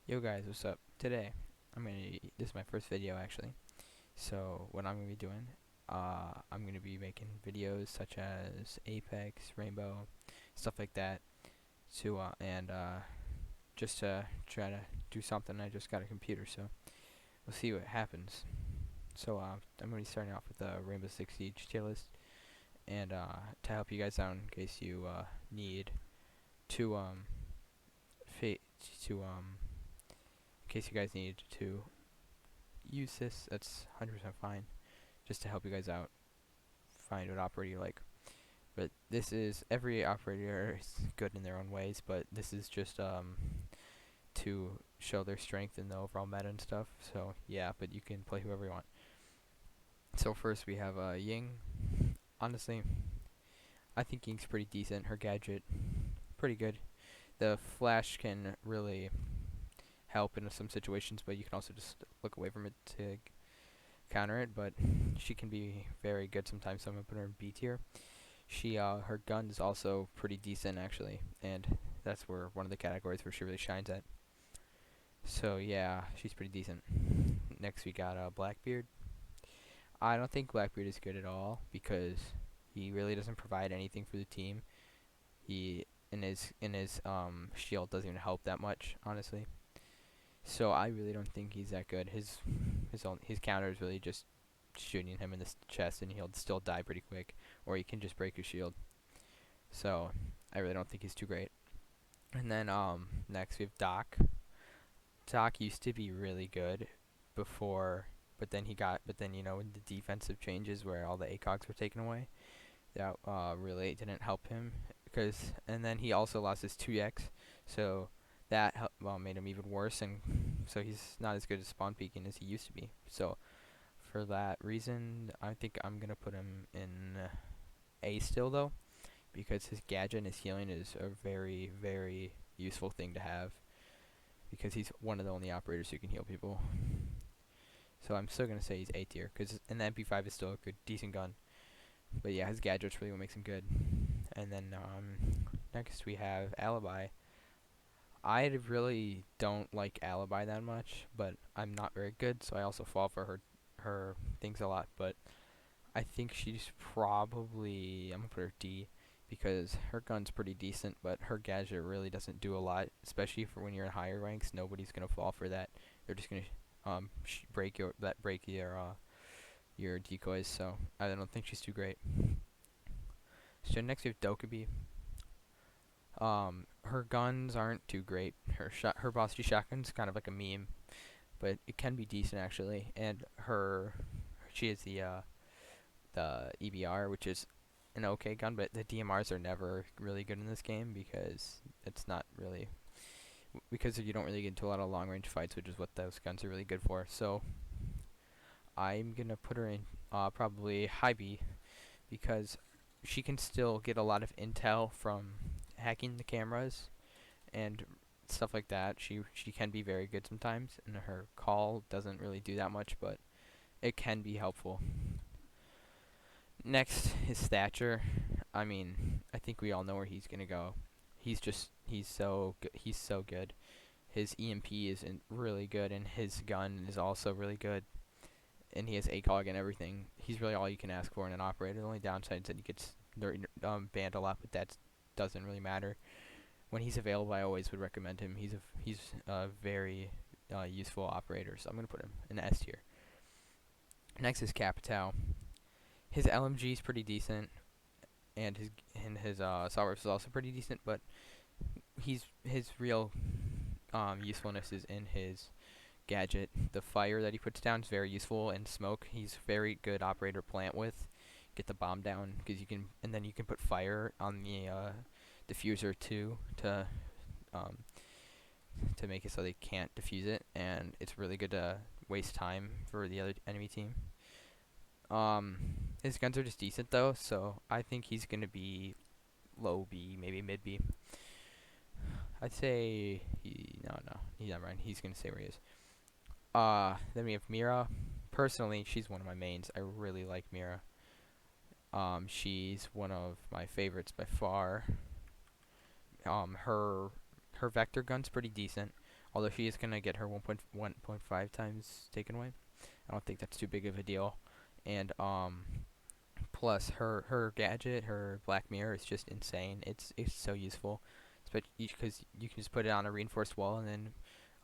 Yo guys, what's up? Today, this is my first video actually. So what I'm gonna be doing, I'm gonna be making videos such as Apex, Rainbow, stuff like that. Just to try to do something. I just got a computer, so we'll see what happens. So I'm gonna be starting off with a Rainbow Six Siege tier list, and to help you guys out in case you need to fa to in case you guys need to use this, that's 100% fine. Just to help you guys out, find what operator you like. But this is, every operator is good in their own ways, but this is just to show their strength in the overall meta and stuff. So yeah, but you can play whoever you want. So first we have Ying. Honestly, I think Ying's pretty decent. Her gadget, pretty good. The flash can really help in some situations, but you can also just look away from it to counter it, but she can be very good sometimes, so I'm gonna put her in B tier. Her gun is also pretty decent actually, and that's where one of the categories where she really shines at. So yeah, she's pretty decent. Next we got Blackbeard. I don't think Blackbeard is good at all because he really doesn't provide anything for the team. He in his shield doesn't even help that much, honestly. So I really don't think he's that good. His counter is really just shooting him in the chest, and he'll still die pretty quick, or he can just break your shield. So I really don't think he's too great. And then next we have Doc. Doc used to be really good before, but then with the defensive changes where all the ACOGs were taken away, that really didn't help him and then he also lost his 2x, so that made him even worse, and so he's not as good at spawn peeking as he used to be. So for that reason, I think I'm gonna put him in A still though, because his gadget and his healing is a very, very useful thing to have, because he's one of the only operators who can heal people. So I'm still gonna say he's A tier, and the MP5 is still a good, decent gun. But yeah, his gadget's really what makes him good. And then next we have Alibi. I really don't like Alibi that much, but I'm not very good, so I also fall for her things a lot. But I think she's probably, I'm gonna put her D, because her gun's pretty decent, but her gadget really doesn't do a lot, especially for when you're in higher ranks. Nobody's gonna fall for that. They're just gonna break your decoys. So I don't think she's too great. So next we have Dokkaebi. Her guns aren't too great. Her Boss G shotgun's kind of like a meme, but it can be decent actually. And she is the EBR, which is an okay gun, but the DMRs are never really good in this game because it's not really, because you don't really get into a lot of long range fights, which is what those guns are really good for. So I'm gonna put her in probably high B, because she can still get a lot of intel from hacking the cameras and stuff like that. She can be very good sometimes, and her call doesn't really do that much, but it can be helpful. Next is Thatcher. I mean, I think we all know where he's gonna go. He's so good. His EMP is really good, and his gun is also really good, and he has ACOG and everything. He's really all you can ask for in an operator. The only downside is that he gets banned a lot, but that doesn't really matter. When he's available, I always would recommend him. He's a very useful operator, so I'm gonna put him in the S tier. Next is Capitao. His LMG is pretty decent, and his assault rifle is also pretty decent, but his real usefulness is in his gadget. The fire that he puts down is very useful in smoke. He's very good operator plant with. Get the bomb down, because and then you can put fire on the diffuser too to make it so they can't defuse it, and it's really good to waste time for the other enemy team. His guns are just decent though, so I think he's gonna be low B, maybe mid B. I'd say no, he's not right. He's gonna stay where he is. Then we have Mira. Personally, she's one of my mains. I really like Mira. She's one of my favorites by far. Her vector gun's pretty decent, Although she is gonna get her 1.5 times taken away. I don't think that's too big of a deal. And plus her gadget, her Black Mirror is just insane. It's so useful, especially because you can just put it on a reinforced wall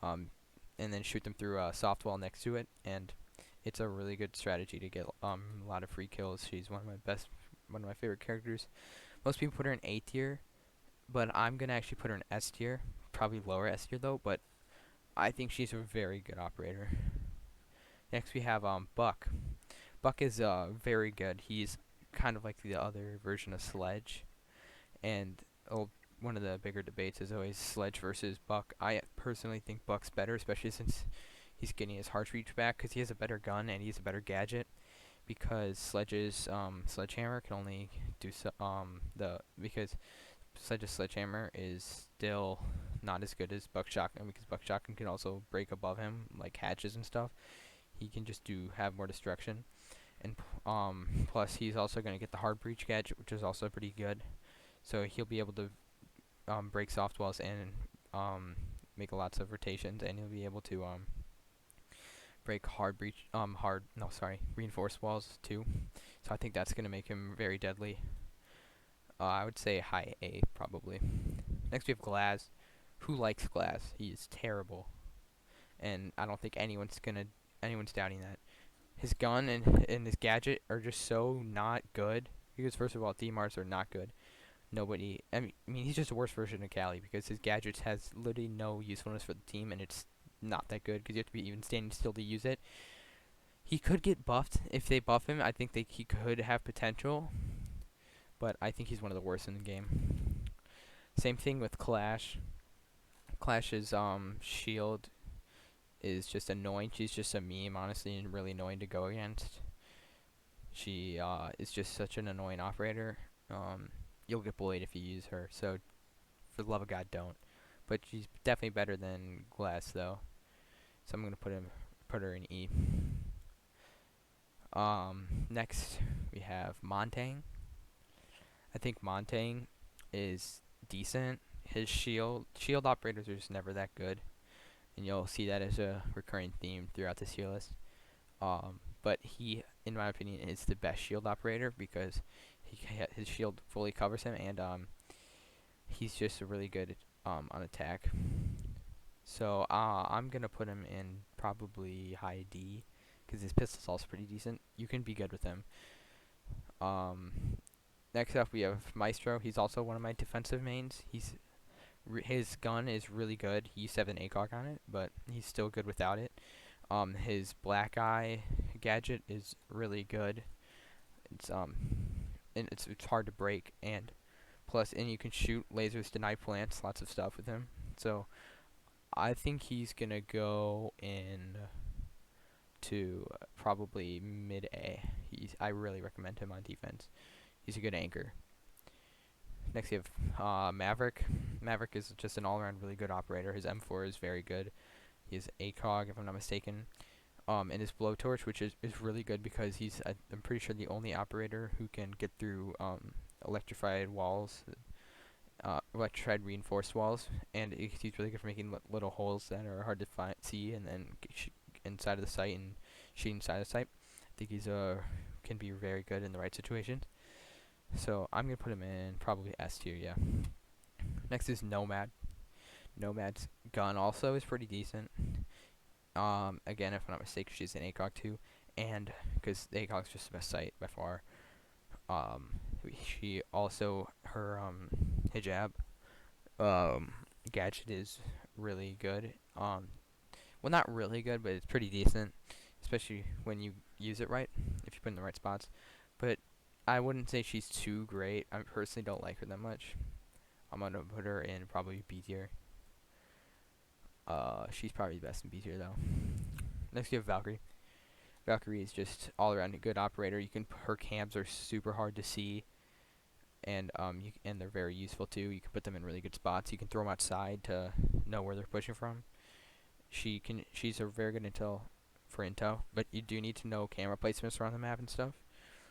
um and then shoot them through a soft wall next to it, and it's a really good strategy to get a lot of free kills. She's one of my favorite characters. Most people put her in A tier, but I'm gonna actually put her in S tier, probably lower S tier though. But I think she's a very good operator. Next we have Buck. Buck is very good. He's kind of like the other version of Sledge, and one of the bigger debates is always Sledge versus Buck. I personally think Buck's better, especially since he's getting his heart reach back because he has a better gun and he has a better gadget. Because Sledge's sledgehammer can only do because Sledge's sledgehammer is still not as good as Buck's shotgun, because Buck's shotgun can also break above him like hatches and stuff. He can just have more destruction, and plus he's also gonna get the hard breach gadget, which is also pretty good. So he'll be able to break soft walls and make lots of rotations, and he'll be able to break reinforced walls too. So I think that's gonna make him very deadly. I would say high A probably. Next we have Glass. Who likes Glass? He is terrible, and I don't think anyone's doubting that. His gun and his gadget are just so not good. Because first of all, DMARs are not good. Nobody. I mean, he's just a worse version of Callie because his gadgets has literally no usefulness for the team, and it's not that good because you have to be even standing still to use it. He could get buffed if they buff him. I think he could have potential, but I think he's one of the worst in the game. Same thing with Clash. Clash's shield is just annoying. She's just a meme, honestly, and really annoying to go against. She is just such an annoying operator. You'll get bullied if you use her, so for the love of God, don't. But she's definitely better than Glass, though. So I'm gonna put her in E. Next we have Montang. I think Montang is decent. His shield operators are just never that good, and you'll see that as a recurring theme throughout this tier list. But he, in my opinion, is the best shield operator because his shield fully covers him, and he's just really good on attack. So I'm gonna put him in probably high D because his pistol's also pretty decent. You can be good with him. Next up we have Maestro. He's also one of my defensive mains. His gun is really good. He used to have an ACOG on it, but he's still good without it. His black eye gadget is really good. It's and it's hard to break, and you can shoot lasers, deny plants, lots of stuff with him. So I think he's gonna go in to probably mid A. I really recommend him on defense. He's a good anchor. Next you have Maverick. Maverick is just an all-around really good operator. His M4 is very good. He has ACOG, if I'm not mistaken. And his blowtorch, which is really good because I'm pretty sure the only operator who can get through electrified walls, electrified reinforced walls, and he's really good for making little holes that are hard to see, and then inside of the site and shooting inside of the site. I think he's can be very good in the right situations. So I'm gonna put him in probably S tier, yeah. Next is Nomad. Nomad's gun also is pretty decent. Again, if I'm not mistaken, she's an ACOG too, and because the ACOG is just the best sight by far. She also her hijab gadget is really good. Well, not really good, but it's pretty decent, especially when you use it right, if you put it in the right spots. But I wouldn't say she's too great. I personally don't like her that much. I'm gonna put her in probably B tier. She's probably the best in B tier though. Next you have Valkyrie. Valkyrie is just all around a good operator. Her cams are super hard to see, and they're very useful too. You can put them in really good spots. You can throw them outside to know where they're pushing from. She's a very good intel for intel, but you do need to know camera placements around the map and stuff.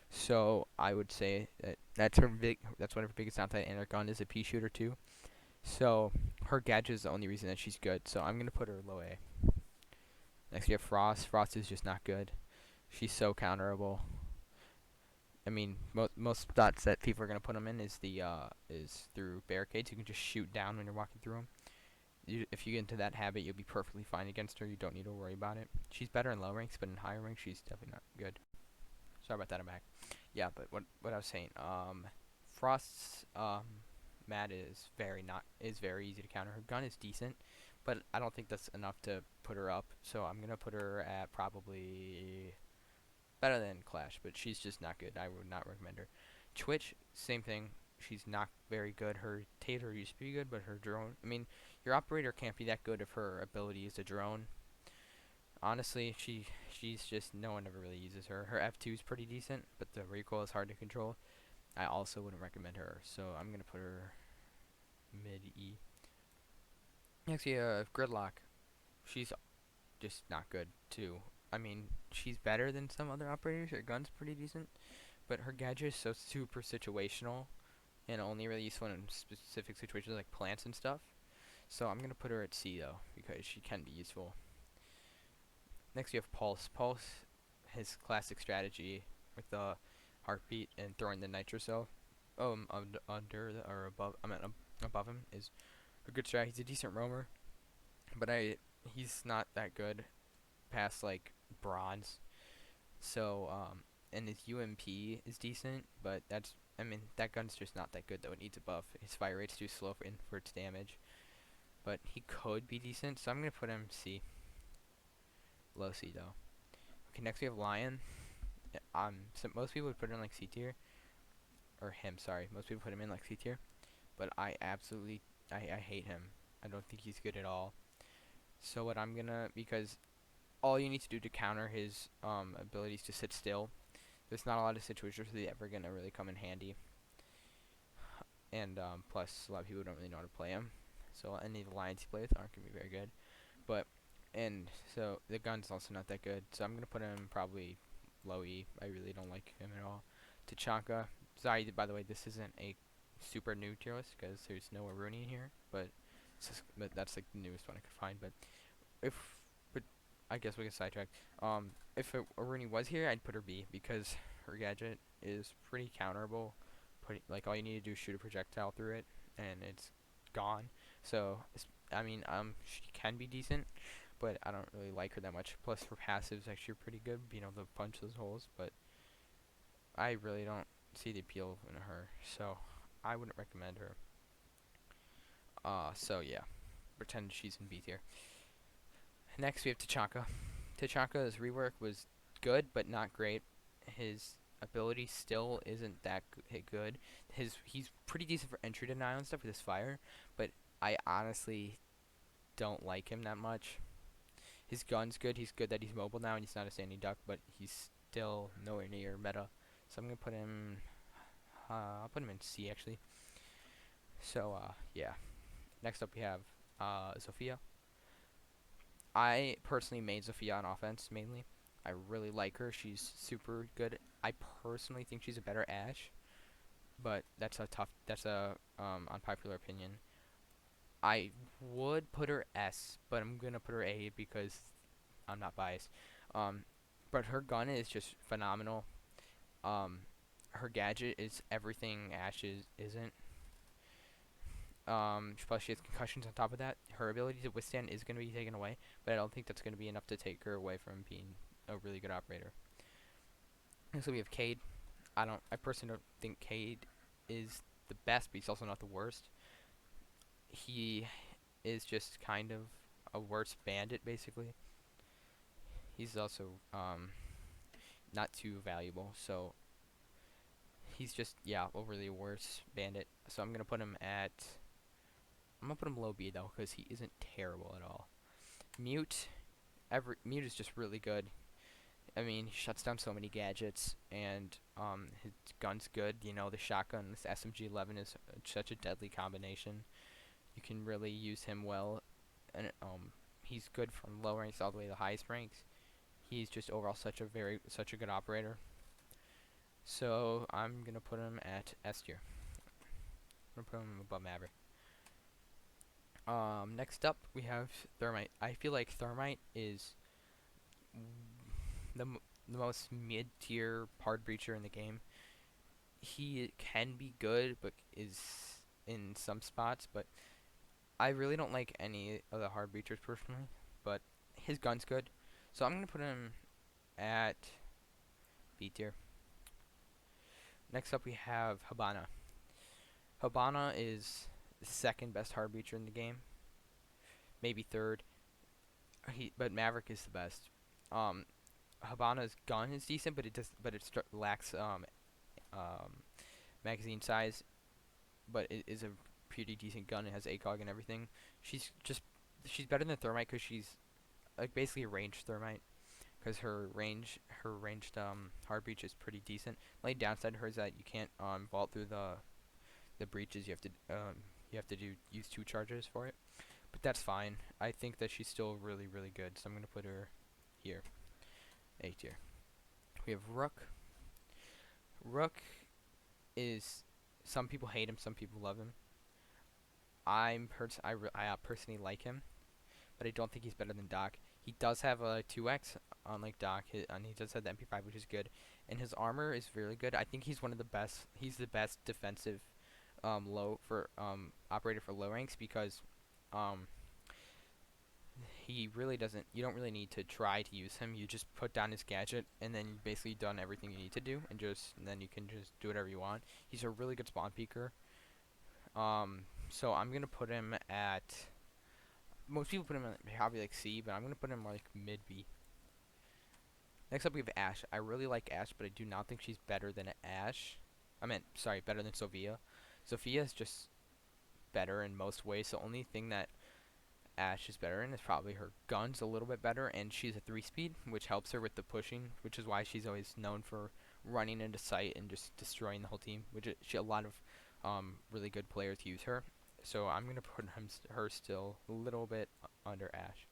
So I would say that's one of her biggest downsides, and her gun is a pea shooter too. So her gadget is the only reason that she's good. So I'm gonna put her low A. Next we have Frost. Frost is just not good. She's so counterable. I mean, most spots that people are gonna put them in is through barricades. You can just shoot down when you're walking through them. If you get into that habit, you'll be perfectly fine against her. You don't need to worry about it. She's better in low ranks, but in higher ranks, she's definitely not good. Sorry about that. I'm back. Yeah, but what I was saying, Frost's mat is very easy to counter. Her gun is decent, but I don't think that's enough to put her up. So I'm gonna put her at probably better than Clash, but she's just not good. I would not recommend her. Twitch, same thing. She's not very good. Her Tater used to be good, but her drone. I mean, your operator can't be that good if her ability is a drone. Honestly, she's just no one ever really uses her. Her F2 is pretty decent, but the recoil is hard to control. I also wouldn't recommend her, so I'm gonna put her mid E. Next, we have Gridlock. She's just not good too. I mean, she's better than some other operators. Her gun's pretty decent, but her gadget is so super situational and only really useful in specific situations like plants and stuff. So I'm gonna put her at C though because she can be useful. Next we have Pulse. Pulse, his classic strategy with the heartbeat and throwing the nitro cell under or above. I mean above him is a good strat. He's a decent roamer, but he's not that good past like bronze. So and his UMP is decent, but I mean that gun's just not that good though. It needs a buff. His fire rate's too slow for its damage, but he could be decent. So I'm gonna put him C, low C though. Okay, next we have Lion. So most people would put him in like C tier, or him. Sorry, most people put him in like C tier, but I hate him. I don't think he's good at all. So what I'm gonna because all you need to do to counter his abilities to sit still. There's not a lot of situations where he's ever gonna really come in handy, and plus a lot of people don't really know how to play him. So any of the lines he plays aren't gonna be very good. But and so the gun's also not that good. So I'm gonna put him probably low E. I really don't like him at all. Tachanka. Sorry, by the way, this isn't a super new tier list because there's no Aruni in here, but that's like the newest one I could find. But if but I guess we can sidetrack. If Aruni was here, I'd put her B because her gadget is pretty counterable. Like all you need to do is shoot a projectile through it, and it's gone. So I mean, she can be decent, but I don't really like her that much. Plus, her passive's actually pretty good, being able to punch those holes. But I really don't see the appeal in her, so I wouldn't recommend her. So yeah, pretend she's in B tier. Next, we have Tachanka. Tachanka's rework was good, but not great. His ability still isn't that good. He's pretty decent for entry denial and stuff with his fire, but I honestly don't like him that much. His gun's good. He's good that he's mobile now and he's not a standing duck, but he's still nowhere near meta. So I'm gonna put him. I'll put him in C actually. So yeah. Next up we have Zofia. I personally made Zofia on offense mainly. I really like her. She's super good. I personally think she's a better Ashe, but that's a unpopular opinion. I would put her S, but I'm gonna put her A because I'm not biased. Um, but her gun is just phenomenal. Um, her gadget is everything Ashe isn't. Plus she has concussions on top of that. Her ability to withstand is going to be taken away, but I don't think that's going to be enough to take her away from being a really good operator. So we have Cade. I personally don't think Cade is the best, but he's also not the worst. He is just kind of a worse bandit, basically. He's also not too valuable, so he's just overly worse bandit. So I'm gonna put him low B though, because he isn't terrible at all. Mute, Mute is just really good. I mean, he shuts down so many gadgets, and his gun's good. You know, the shotgun, this SMG-11 is such a deadly combination. You can really use him well, and he's good from low ranks all the way to the highest ranks. He's just overall such a good operator. So I'm gonna put him at S tier. I'm gonna put him above Maverick. Next up we have Thermite. I feel like Thermite is the most mid-tier hard breacher in the game. He can be good, but is in some spots. But I really don't like any of the hard breachers personally. But his gun's good, so I'm gonna put him at B tier. Next up we have Habana. Habana is the second best hard breacher in the game, maybe third. But Maverick is the best. Um, Habana's gun is decent, but it lacks um, magazine size. But it is a pretty decent gun. It has ACOG and everything. She's just she's better than Thermite because she's like basically a ranged Thermite. Because her ranged hard breach is pretty decent. The only downside to her is that you can't vault through the breaches. You have to use 2 charges for it. But that's fine. I think that she's still really good. So I'm gonna put her here, A tier. We have Rook. Rook is, some people hate him, some people love him. I personally like him, but I don't think he's better than Doc. He does have a 2x, unlike Doc, and he does have the MP5, which is good, and his armor is really good. I think he's one of the best. He's the best defensive low for operator for low ranks because um he really doesn't. You don't really need to try to use him. You just put down his gadget, and then you've basically done everything you need to do, and then you can just do whatever you want. He's a really good spawn peeker. So I'm gonna put him at. Most people put him at probably like C, but I'm gonna put him like mid B. Next up we have Ash. I really like Ash, but I do not think she's better than Ash. Sorry, better than Sophia. Sophia is just better in most ways. The only thing that Ash is better in is probably her gun's a little bit better, and she's a 3-speed, which helps her with the pushing, which is why she's always known for running into sight and just destroying the whole team. A lot of really good players use her. So I'm gonna put her still a little bit under Ash.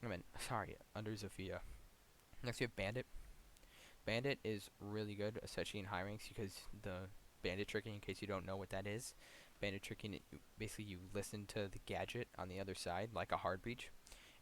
Under Zofia. Next we have Bandit. Bandit is really good, especially in high ranks, because the bandit tricking, in case you don't know what that is, bandit tricking, basically you listen to the gadget on the other side, like a hard breach,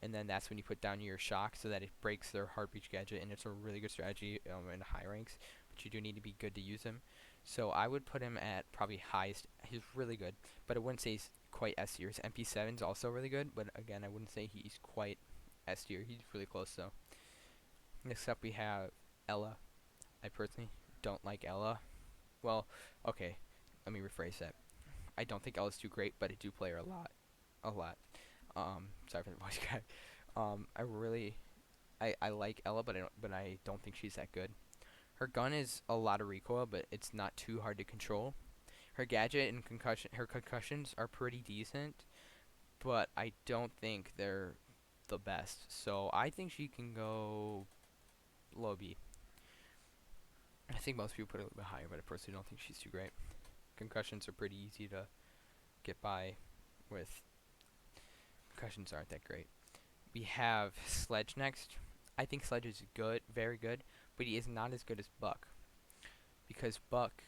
and then that's when you put down your shock so that it breaks their hard breach gadget, and it's a really good strategy in high ranks, but you do need to be good to use him. So I would put him at probably highest. He's really good, but I wouldn't say he's quite S tier. His MP7 is also really good, but again, I wouldn't say he's quite S tier. He's really close though. Next up we have Ella. I personally don't like Ella. Well, okay, let me rephrase that. I don't think Ella's too great, but I do play her a lot. A lot. Sorry for the voice crack. I like Ella, but I don't think she's that good. Her gun is a lot of recoil, but it's not too hard to control. Her gadget and her concussions are pretty decent, but I don't think they're the best. So I think she can go low B. I think most people put it a little bit higher, but I personally don't think she's too great. Concussions are pretty easy to get by with. Concussions aren't that great. We have Sledge next. I think Sledge is good, very good, but he is not as good as Buck. Because Buck,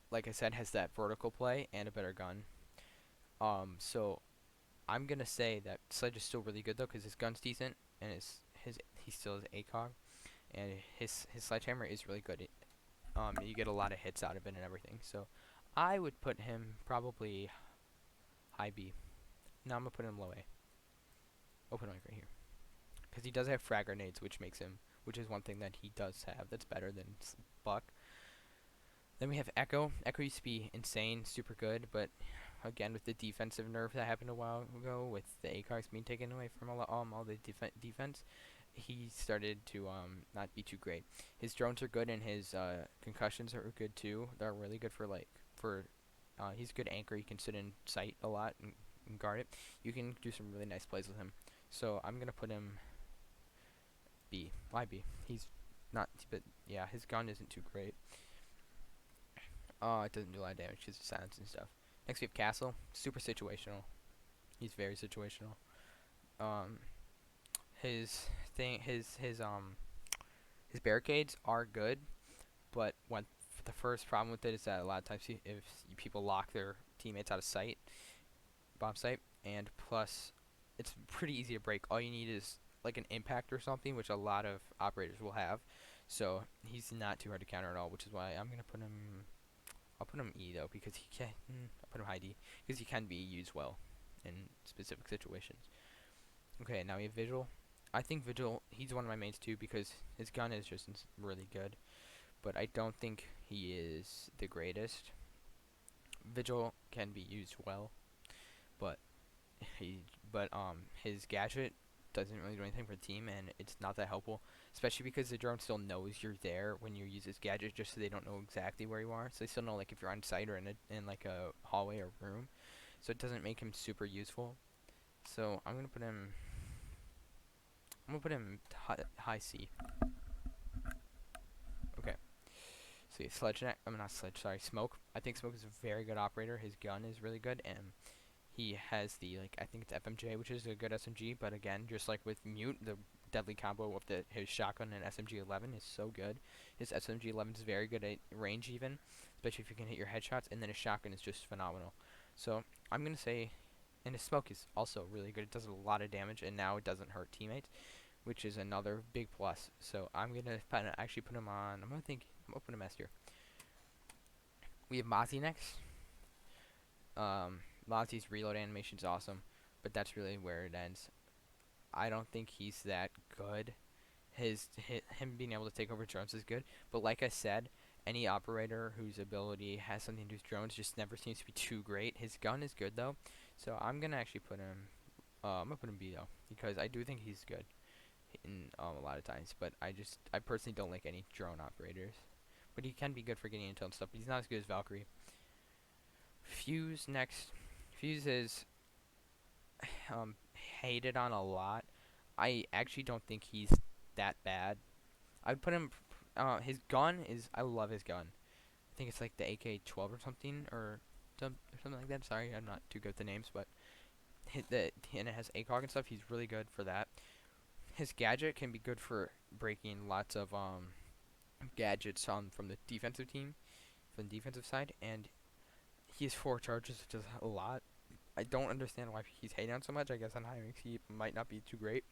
like I said, has that vertical play and a better gun. So I'm gonna say that Sledge is still really good though, because his gun's decent and he still has ACOG, and his sledgehammer is really good. You get a lot of hits out of it and everything. So I would put him probably high B. Now I'm gonna put him low A. Open mic right here, because he does have frag grenades, which is one thing that he does have that's better than Buck. Then we have Echo. Echo used to be insane, super good, but again with the defensive nerf that happened a while ago, with the ACOGs being taken away from all the defense, he started to not be too great. His drones are good, and his concussions are good too. They're really good for he's a good anchor. You can sit in sight a lot and guard it. You can do some really nice plays with him. So I'm gonna put him B. Why B? He's not, but yeah, his gun isn't too great. It doesn't do a lot of damage. Just silence and stuff. Next we have Castle. Super situational. He's very situational. His his barricades are good, but the first problem with it is that a lot of times if people lock their teammates out of sight bomb site, and plus, it's pretty easy to break. All you need is like an impact or something, which a lot of operators will have. So he's not too hard to counter at all, which is why I'm gonna put him. I'll put him E though because he can. I'll put him high D because he can be used well in specific situations. Okay, now we have Vigil. I think Vigil. He's one of my mains too because his gun is just really good, but I don't think he is the greatest. Vigil can be used well, but he his gadget doesn't really do anything for the team, and it's not that helpful, especially because the drone still knows you're there when you use his gadget, just so they don't know exactly where you are. So they still know like if you're on site or in like a hallway or room. So it doesn't make him super useful. So I'm gonna put him high C. Okay. So yeah, I'm not Sledge. Sorry, Smoke. I think Smoke is a very good operator. His gun is really good, and he has the like I think it's FMJ, which is a good SMG. But again, just like with Mute, the deadly combo of his shotgun and SMG 11 is so good. His SMG 11 is very good at range, even, especially if you can hit your headshots. And then his shotgun is just phenomenal. So I'm gonna say, and his smoke is also really good. It does a lot of damage, and now it doesn't hurt teammates, which is another big plus. So I'm gonna actually put him on. I'm gonna put him S tier. We have Mozzie next. Mozzie's reload animation is awesome, but that's really where it ends. I don't think he's that good. Him being able to take over drones is good, but like I said, any operator whose ability has something to do with drones just never seems to be too great. His gun is good though, so I'm gonna actually put him. I'm gonna put him B though because I do think he's good in a lot of times, but I personally don't like any drone operators. But he can be good for getting intel and stuff. But he's not as good as Valkyrie. Fuse next. Fuse is um, hated on a lot. I actually don't think he's that bad. I'd put him. His gun is. I love his gun. I think it's like the AK-12 or something, or something like that. Sorry, I'm not too good with the names, but and it has ACOG and stuff. He's really good for that. His gadget can be good for breaking lots of gadgets from the defensive team, from the defensive side, and he has 4 charges, which is a lot. I don't understand why he's hating on so much. I guess on high ranks he might not be too great,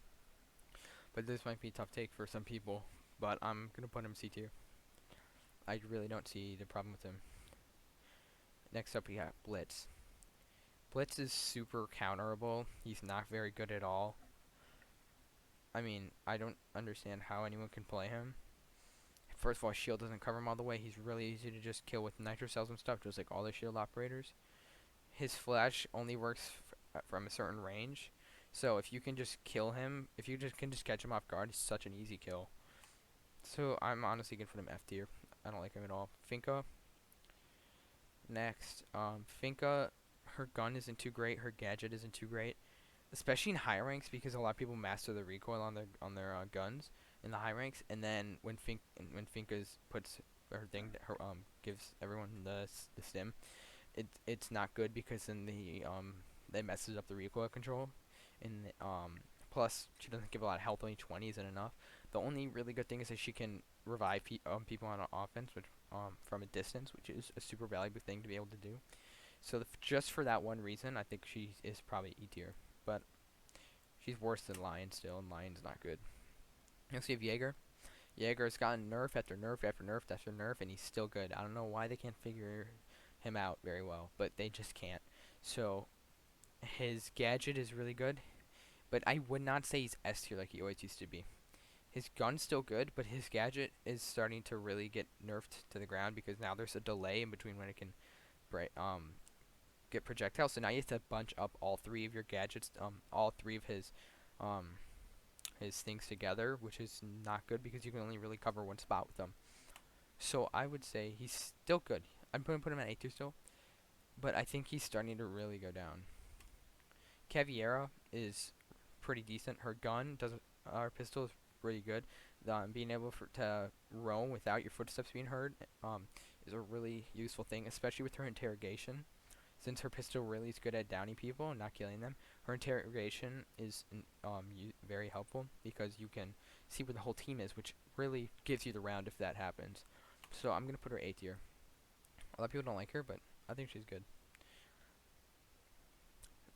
but this might be a tough take for some people. But I'm gonna put him C tier. I really don't see the problem with him. Next up we have Blitz. Blitz is super counterable. He's not very good at all. I mean, I don't understand how anyone can play him. First of all, shield doesn't cover him all the way. He's really easy to just kill with nitro cells and stuff, just like all the shield operators. His flash only works from a certain range. So if you can just kill him, if you can just catch him off guard, he's such an easy kill. So I'm honestly gonna put him F tier. I don't like him at all. Finka. Next, Finka, her gun isn't too great. Her gadget isn't too great, especially in high ranks because a lot of people master the recoil on their guns in the high ranks. And then when Finka's puts her thing, her gives everyone the stim, it's not good because then it messes up the recoil control, and plus she doesn't give a lot of health. Only 20 isn't enough. The only really good thing is that she can revive people on offense, which from a distance, which is a super valuable thing to be able to do. So just for that one reason, I think she is probably E tier, but she's worse than Lion still, and Lion's not good. Next we have Jaeger. Jaeger's gotten nerf after nerf after nerf after nerf, and he's still good. I don't know why they can't figure him out very well, but they just can't. So his gadget is really good, but I would not say he's S tier like he always used to be. His gun's still good, but his gadget is starting to really get nerfed to the ground because now there's a delay in between when it can get projectiles. So now you have to bunch up all 3 of your gadgets, all 3 of his things together, which is not good because you can only really cover one spot with them. So I would say he's still good. I'm going to put him at A tier still, but I think he's starting to really go down. Caviera is pretty decent. Her gun doesn't. Our pistol is pretty good. Being able to roam without your footsteps being heard is a really useful thing, especially with her interrogation. Since her pistol really is good at downing people and not killing them, her interrogation is very helpful because you can see where the whole team is, which really gives you the round if that happens. So I'm gonna put her A tier. A lot of people don't like her, but I think she's good.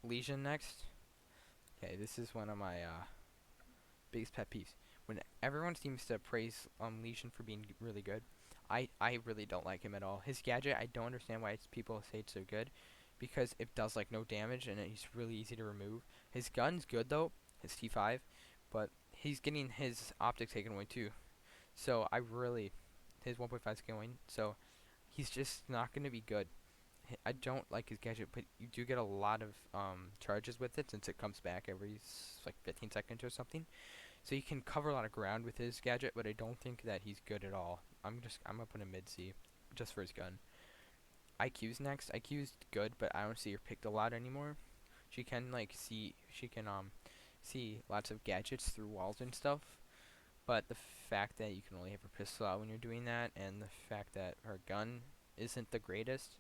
Legion next. Okay, this is one of my biggest pet peeves. When everyone seems to praise Legion for being really good, I really don't like him at all. His gadget, I don't understand why people say it's so good, because it does like no damage and he's really easy to remove. His gun's good though, his T5, but he's getting his optics taken away too. So I really, his 1.5 is going, so he's just not going to be good. I don't like his gadget, but you do get a lot of charges with it since it comes back every like 15 seconds or something. So you can cover a lot of ground with his gadget, but I don't think that he's good at all. I'm gonna put him mid C, just for his gun. IQ's next. IQ's good, but I don't see her picked a lot anymore. She can see lots of gadgets through walls and stuff. But the fact that you can only have her pistol out when you're doing that, and the fact that her gun isn't the greatest,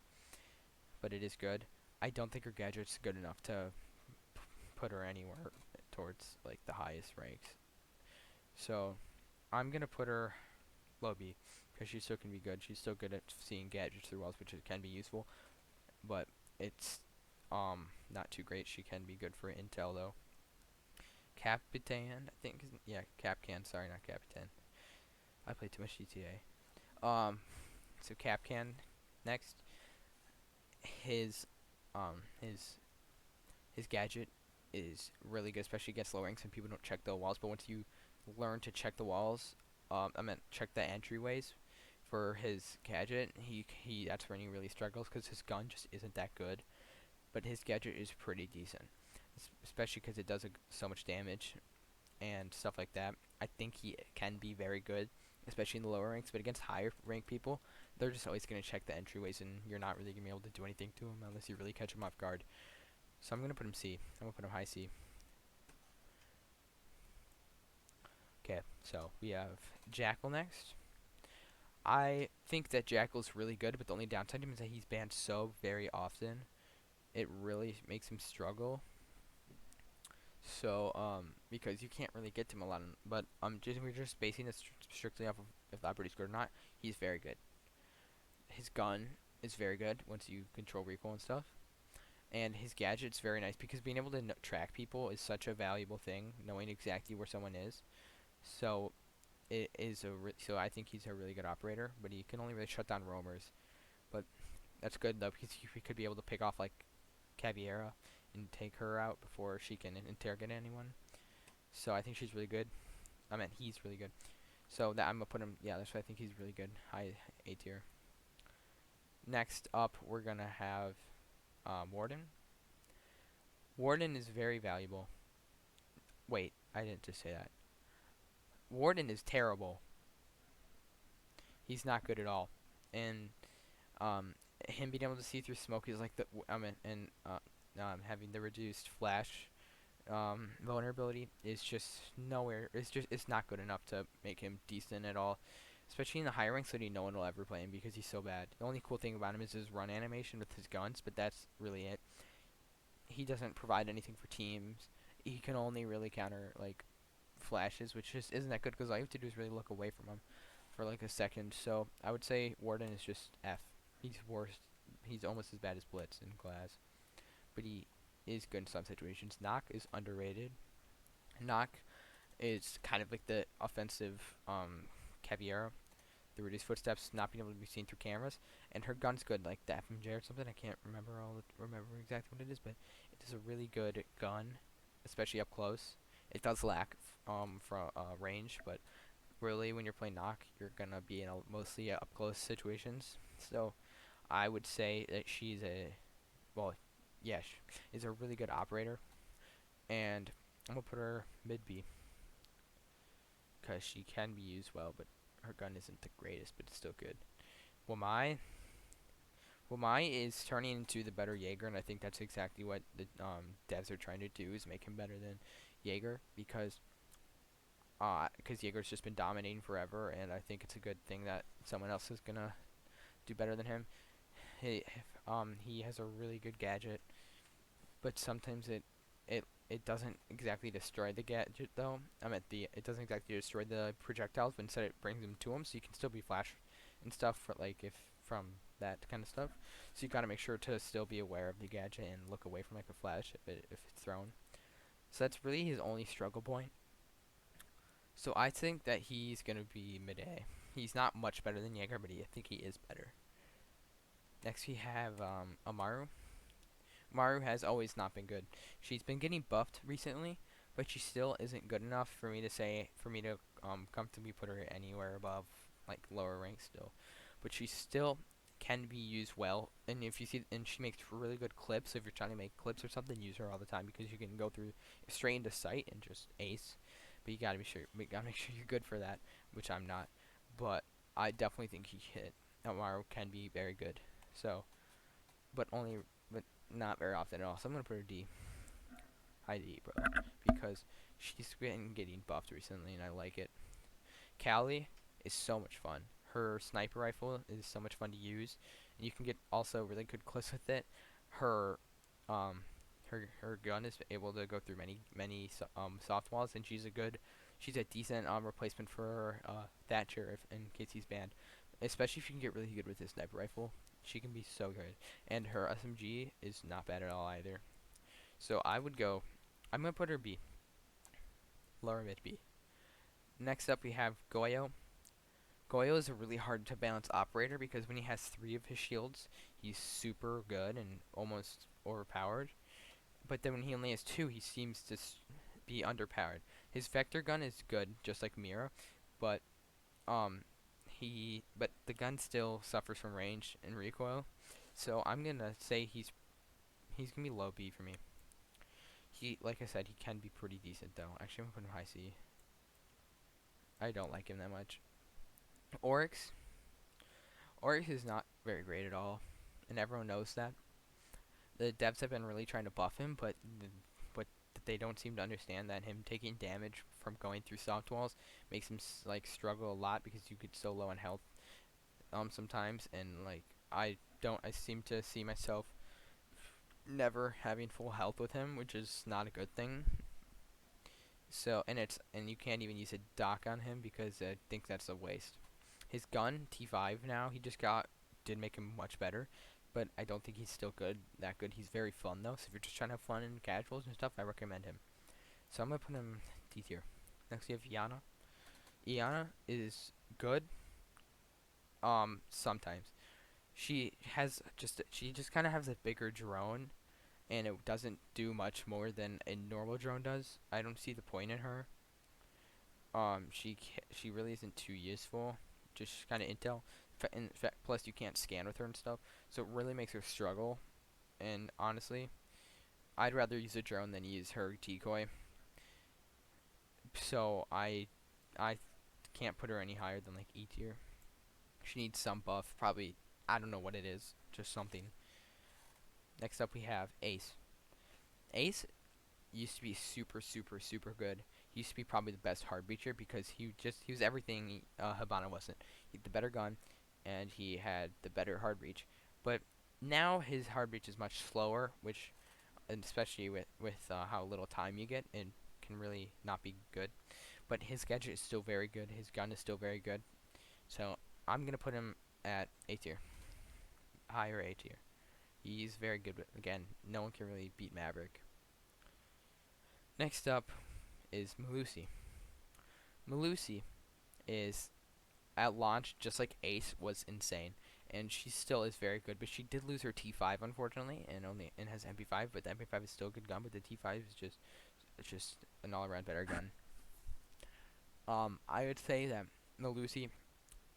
but it is good. I don't think her gadget's good enough to put her anywhere towards like the highest ranks. So I'm gonna put her low B because she still can be good. She's still good at seeing gadgets through walls, which can be useful, but it's not too great. She can be good for intel though. Capitan, I think, yeah, Capcan. Sorry, not Capitan. I play too much GTA. So Capcan next. His his gadget is really good, especially against low ranks and people don't check the walls. But once you learn to check the walls, check the entryways for his gadget, he that's when he really struggles because his gun just isn't that good. But his gadget is pretty decent, especially because it does so much damage and stuff like that. I think he can be very good, especially in the lower ranks. But against higher ranked people, they're just always going to check the entryways, and you're not really going to be able to do anything to him unless you really catch him off guard. So I'm going to put him C. I'm going to put him high C. Okay, so we have Jackal next. I think that Jackal's really good, but the only downside to him is that he's banned so very often. It really makes him struggle. So, because you can't really get to him a lot, but we're just basing this strictly off of if the operator's good or not. He's very good. His gun is very good once you control recoil and stuff, and his gadget's very nice because being able to track people is such a valuable thing, knowing exactly where someone is. So, so I think he's a really good operator, but he can only really shut down roamers. But that's good though because he could be able to pick off like Caviera and take her out before she can interrogate anyone. So I think she's really good. He's really good. So that I'm gonna put him. Yeah, that's why I think he's really good. High A tier. Next up, we're gonna have Warden. Warden is very valuable. Wait, I didn't just say that. Warden is terrible. He's not good at all. And him being able to see through smoke is like having the reduced flash vulnerability is just nowhere. It's not good enough to make him decent at all. Especially in the higher ranks, no one will ever play him because he's so bad. The only cool thing about him is his run animation with his guns, but that's really it. He doesn't provide anything for teams. He can only really counter like flashes, which just isn't that good because all you have to do is really look away from him for like a second. So I would say Warden is just F. He's worst. He's almost as bad as Blitz in class, but he is good in some situations. Knock is underrated. Knock is kind of like the offensive Caviera. The reduced footsteps, not being able to be seen through cameras, and her gun's good, like the FMJ or something. I can't remember exactly what it is, but it is a really good gun, especially up close. It does lack from range, but really when you're playing knock, you're gonna be in mostly up close situations. So I would say that she's is a really good operator, and I'm gonna put her mid B because she can be used well, but her gun isn't the greatest, but it's still good. Wamai is turning into the better Jaeger, and I think that's exactly what the devs are trying to do is make him better than Jaeger because Jaeger's just been dominating forever, and I think it's a good thing that someone else is gonna do better than him. He has a really good gadget, but sometimes it doesn't exactly destroy the gadget though. It doesn't exactly destroy the projectiles, but instead it brings them to him, so you can still be flash and stuff for like if from that kind of stuff. So you gotta make sure to still be aware of the gadget and look away from like a flash if it's thrown. So that's really his only struggle point. So I think that he's gonna be mid A. He's not much better than Jaeger, but I think he is better. Next we have Amaru. Maru has always not been good. She's been getting buffed recently, but she still isn't good enough for me to comfortably put her anywhere above like lower ranks still. But she still can be used well, and if you see, and she makes really good clips. So if you're trying to make clips or something, use her all the time because you can go through straight into sight and just ace. But you gotta make sure you're good for that, which I'm not. But I definitely think he hit. Maru can be very good. So, but only but not very often at all. So I'm gonna put her D. High D, bro, because she's been getting buffed recently, and I like it. Callie is so much fun. Her sniper rifle is so much fun to use, and you can get also really good clips with it. Her um her gun is able to go through many soft walls, and she's a decent replacement for Thatcher in case he's banned. Especially if you can get really good with his sniper rifle, she can be so good. And her SMG is not bad at all either. So I'm gonna put her B, lower mid B. Next up we have Goyo. Goyo is a really hard to balance operator because when he has 3 of his shields, he's super good and almost overpowered. But then when he only has 2, he seems to be underpowered. His vector gun is good, just like Mira, but um, but the gun still suffers from range and recoil. So I'm gonna say he's gonna be low B for me. Like I said, he can be pretty decent though. Actually, I'm gonna put him high C. I don't like him that much. Oryx. Oryx is not very great at all, and everyone knows that. The devs have been really trying to buff him, but they don't seem to understand that him taking damage from going through soft walls makes him like struggle a lot because you get so low on health sometimes, and like I seem to see myself never having full health with him, which is not a good thing. So and you can't even use a dock on him because I think that's a waste. His gun T5 now he just got did make him much better, but I don't think he's still that good. He's very fun though. So if you're just trying to have fun and casuals and stuff, I recommend him. So I'm gonna put him D tier. Next we have Iana. Iana is good. Sometimes she just kind of has a bigger drone, and it doesn't do much more than a normal drone does. I don't see the point in her. She really isn't too useful. Just kind of intel. In fact, plus you can't scan with her and stuff, so it really makes her struggle. And honestly, I'd rather use a drone than use her decoy. So I can't put her any higher than like E tier. She needs some buff. Probably I don't know what it is. Just something. Next up we have Ace. Ace used to be super good. He used to be probably the best hard breacher because he was everything Hibana wasn't. He had the better gun, and he had the better hard breach. But now his hard breach is much slower, which, and especially with how little time you get, it can really not be good. But his gadget is still very good. His gun is still very good. So I'm gonna put him at A tier, higher A tier. He's very good. But again, no one can really beat Maverick. Next up is Melusi. Melusi is at launch just like Ace was insane, and she still is very good. But she did lose her T5 unfortunately, and has MP5. But the MP5 is still a good gun. But the T5 is just an all around better gun. I would say that Melusi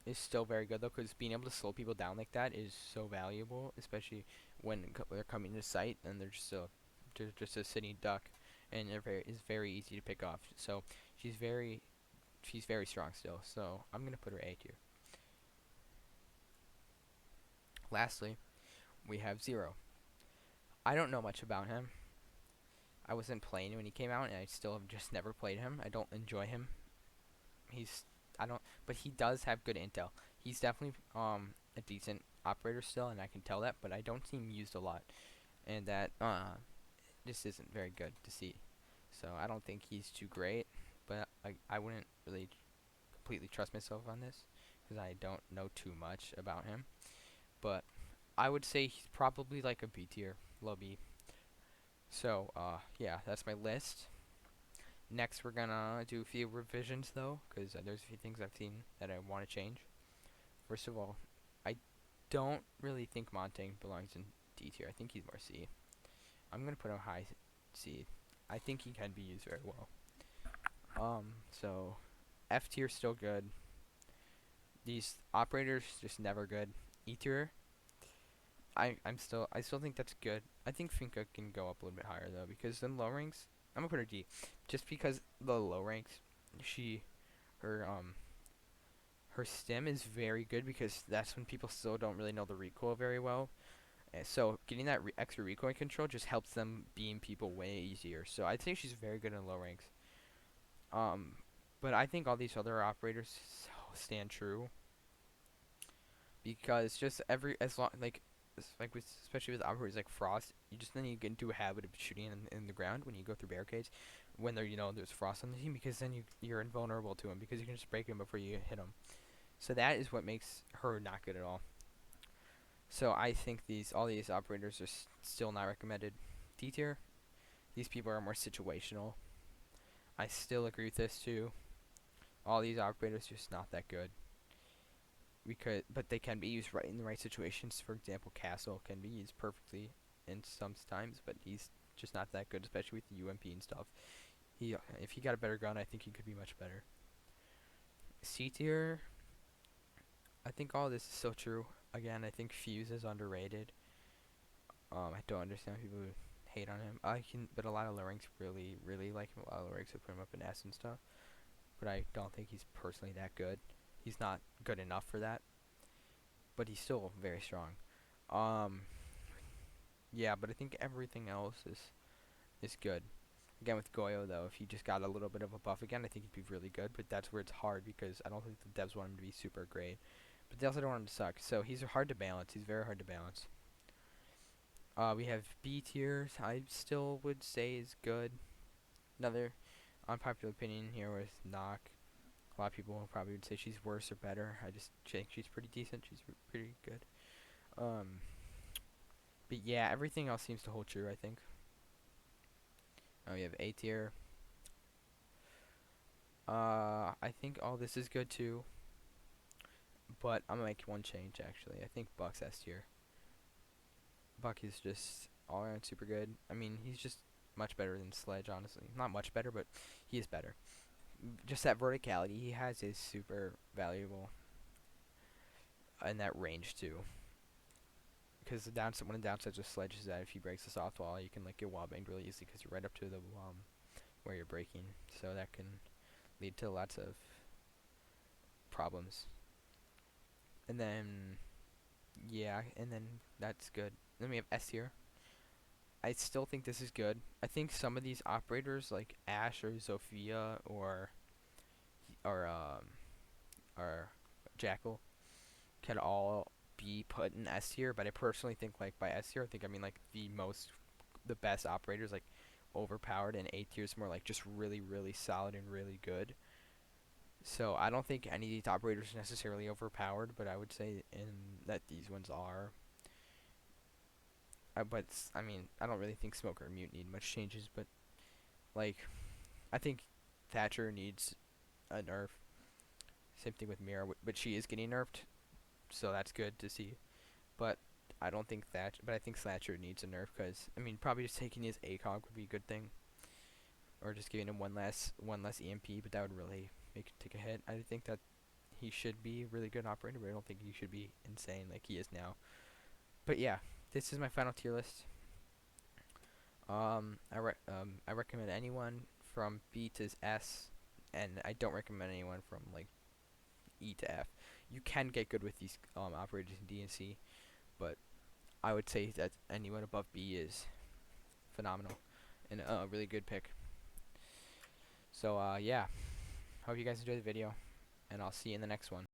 is still very good though, because being able to slow people down like that is so valuable, especially when they're coming to sight and they're just a sitting duck, and it's very easy to pick off. So she's very strong still. So I'm gonna put her A tier. Lastly, we have Zero. I don't know much about him. I wasn't playing him when he came out, and I still have just never played him. I don't enjoy him. He's I don't, but he does have good intel. He's definitely a decent operator still, and I can tell that. But I don't see him used a lot, and that just isn't very good to see. So I don't think he's too great, but I wouldn't really completely trust myself on this because I don't know too much about him. but I would say he's probably like a B tier, low B. So, yeah, that's my list. Next, we're gonna do a few revisions though, because there's a few things I've seen that I want to change. First of all, I don't really think Montaigne belongs in D tier. I think he's more C. I'm gonna put him high C. I think he can be used very well. So F tier still good. These operators just never good. E tier, I still think that's good. I think Finka can go up a little bit higher though, because in low ranks, I'm gonna put her D, just because the low ranks, she her her stim is very good because that's when people still don't really know the recoil very well. And so getting that extra recoil control just helps them beam people way easier. So I'd say she's very good in low ranks. Um, but I think all these other operators stand true because just every as long like with especially with operators like Frost, you just then you get into a habit of shooting in the ground when you go through barricades, when there's Frost on the team, because then you're invulnerable to him because you can just break him before you hit him. So that is what makes her not good at all. So I think all these operators are still not recommended. D tier, these people are more situational. I still agree with this too. All these operators just not that good. But they can be used right in the right situations. For example, Castle can be used perfectly in some times, but he's just not that good, especially with the UMP and stuff. If he got a better gun, I think he could be much better. C tier, I think all this is so true. Again, I think Fuse is underrated. I don't understand people who hate on him. But a lot of low ranks really, really like him. A lot of low ranks have put him up in S and stuff. But I don't think he's personally that good. He's not good enough for that. But he's still very strong. Um, yeah, but I think everything else is good. Again, with Goyo though, if he just got a little bit of a buff again, I think he'd be really good. But that's where it's hard because I don't think the devs want him to be super great. But they also don't want him to suck. So he's hard to balance. He's very hard to balance. We have B tiers. I still would say is good. Another unpopular opinion here with Knock. A lot of people probably would say she's worse or better. I just think she's pretty decent. She's pretty good. Um, but yeah, everything else seems to hold true, I think. We have A tier. I think all this is good too. But I'm gonna make one change actually. I think Buck's S tier. Buck is just all around super good. I mean, he's just much better than Sledge, honestly. Not much better, but he is better. Just that verticality he has is super valuable in that range too. Because one of the downsides of Sledge is that if he breaks the soft wall, you can like get wall banged really easily because you're right up to the where you're breaking. So that can lead to lots of problems. And then yeah, and then that's good. Then we have S tier. I still think this is good. I think some of these operators like Ash or Zofia or um or Jackal can all be put in S tier, but I personally think like by S tier I think I mean like the best operators like overpowered, and A tier is more like just really really solid and really good. So I don't think any of these operators are necessarily overpowered, but I would say that these ones are. But I mean, I don't really think Smoker and Mute need much changes, but like I think Thatcher needs a nerf. Same thing with Mira, but she is getting nerfed, so that's good to see. But I don't think but I think Thatcher needs a nerf because I mean, probably just taking his ACOG would be a good thing, or just giving him one less EMP, but that would really make him take a hit. I think that he should be a really good operator, but I don't think he should be insane like he is now. But yeah, this is my final tier list. I recommend anyone from B to S, and I don't recommend anyone from like E to F. You can get good with these operators in D and C, but I would say that anyone above B is phenomenal and a really good pick. So yeah, hope you guys enjoyed the video, and I'll see you in the next one.